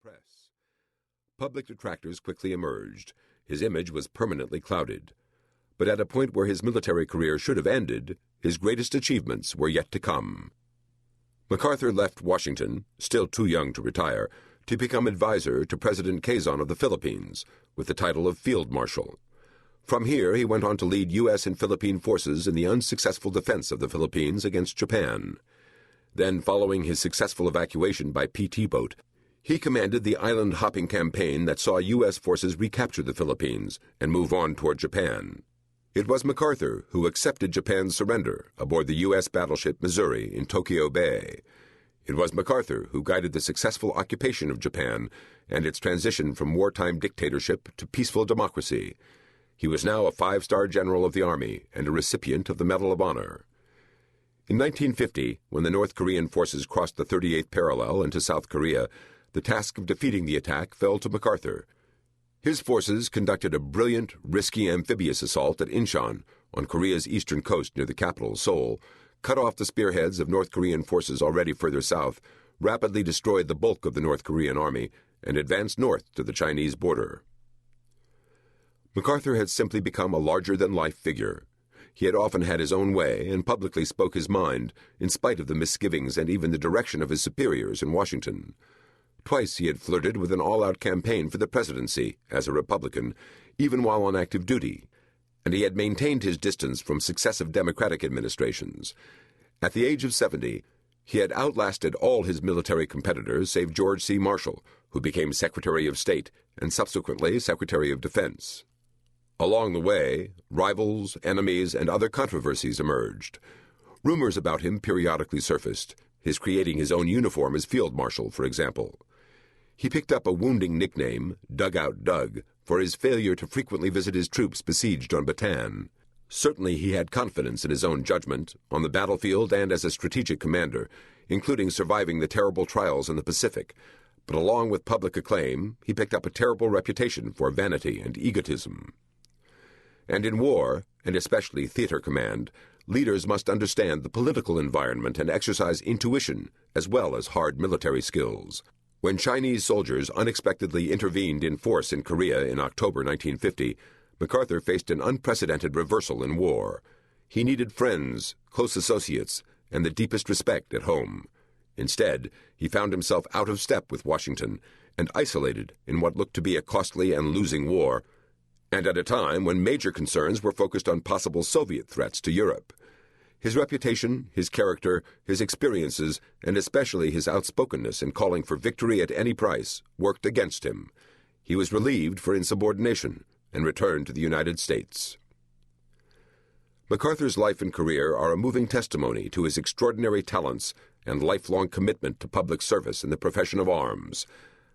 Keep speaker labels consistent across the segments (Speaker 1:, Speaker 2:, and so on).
Speaker 1: press. Public detractors quickly emerged. His image was permanently clouded. But at a point where his military career should have ended, his greatest achievements were yet to come. MacArthur left Washington, still too young to retire, to become advisor to President Quezon of the Philippines, with the title of Field Marshal. From here, he went on to lead U.S. and Philippine forces in the unsuccessful defense of the Philippines against Japan. Then, following his successful evacuation by PT boat, he commanded the island-hopping campaign that saw U.S. forces recapture the Philippines and move on toward Japan. It was MacArthur who accepted Japan's surrender aboard the U.S. battleship Missouri in Tokyo Bay. It was MacArthur who guided the successful occupation of Japan and its transition from wartime dictatorship to peaceful democracy. He was now a 5-star general of the Army and a recipient of the Medal of Honor. In 1950, when the North Korean forces crossed the 38th parallel into South Korea, the task of defeating the attack fell to MacArthur. His forces conducted a brilliant, risky amphibious assault at Incheon, on Korea's eastern coast near the capital, Seoul, cut off the spearheads of North Korean forces already further south, rapidly destroyed the bulk of the North Korean army, and advanced north to the Chinese border. MacArthur had simply become a larger-than-life figure. He had often had his own way and publicly spoke his mind, in spite of the misgivings and even the direction of his superiors in Washington. Twice he had flirted with an all-out campaign for the presidency, as a Republican, even while on active duty, and he had maintained his distance from successive Democratic administrations. At the age of 70, he had outlasted all his military competitors save George C. Marshall, who became Secretary of State and subsequently Secretary of Defense. Along the way, rivals, enemies, and other controversies emerged. Rumors about him periodically surfaced, his creating his own uniform as Field Marshal, for example. He picked up a wounding nickname, Dugout Doug, for his failure to frequently visit his troops besieged on Bataan. Certainly he had confidence in his own judgment, on the battlefield and as a strategic commander, including surviving the terrible trials in the Pacific. But along with public acclaim, he picked up a terrible reputation for vanity and egotism. And in war, and especially theater command, leaders must understand the political environment and exercise intuition as well as hard military skills. When Chinese soldiers unexpectedly intervened in force in Korea in October 1950, MacArthur faced an unprecedented reversal in war. He needed friends, close associates, and the deepest respect at home. Instead, he found himself out of step with Washington and isolated in what looked to be a costly and losing war, and at a time when major concerns were focused on possible Soviet threats to Europe. His reputation, his character, his experiences, and especially his outspokenness in calling for victory at any price, worked against him. He was relieved for insubordination and returned to the United States. MacArthur's life and career are a moving testimony to his extraordinary talents and lifelong commitment to public service in the profession of arms,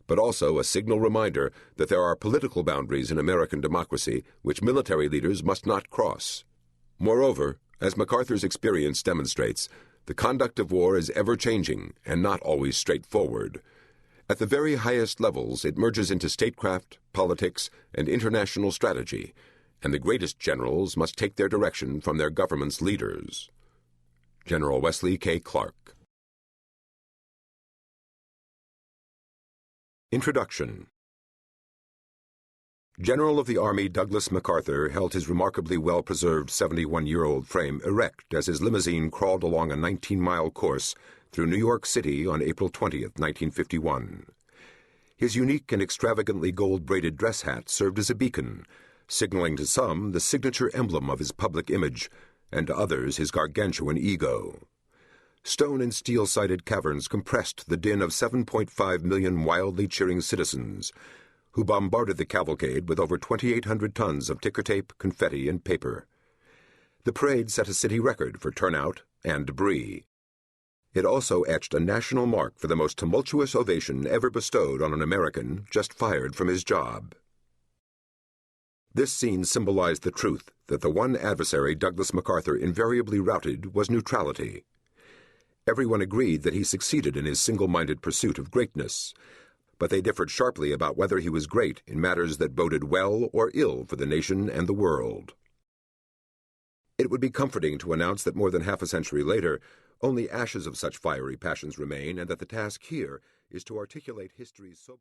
Speaker 1: but also a signal reminder that there are political boundaries in American democracy which military leaders must not cross. Moreover, as MacArthur's experience demonstrates, the conduct of war is ever-changing and not always straightforward. At the very highest levels, it merges into statecraft, politics, and international strategy, and the greatest generals must take their direction from their government's leaders. General Wesley K. Clark. Introduction. General of the Army Douglas MacArthur held his remarkably well-preserved 71-year-old frame erect as his limousine crawled along a 19-mile course through New York City on April 20th, 1951. His unique and extravagantly gold-braided dress hat served as a beacon, signaling to some the signature emblem of his public image, and to others his gargantuan ego. Stone and steel-sided caverns compressed the din of 7.5 million wildly cheering citizens, who bombarded the cavalcade with over 2,800 tons of ticker tape, confetti, and paper. The parade set a city record for turnout and debris. It also etched a national mark for the most tumultuous ovation ever bestowed on an American just fired from his job. This scene symbolized the truth that the one adversary Douglas MacArthur invariably routed was neutrality. Everyone agreed that he succeeded in his single-minded pursuit of greatness, but they differed sharply about whether he was great in matters that boded well or ill for the nation and the world. It would be comforting to announce that more than half a century later, only ashes of such fiery passions remain, and that the task here is to articulate history's sober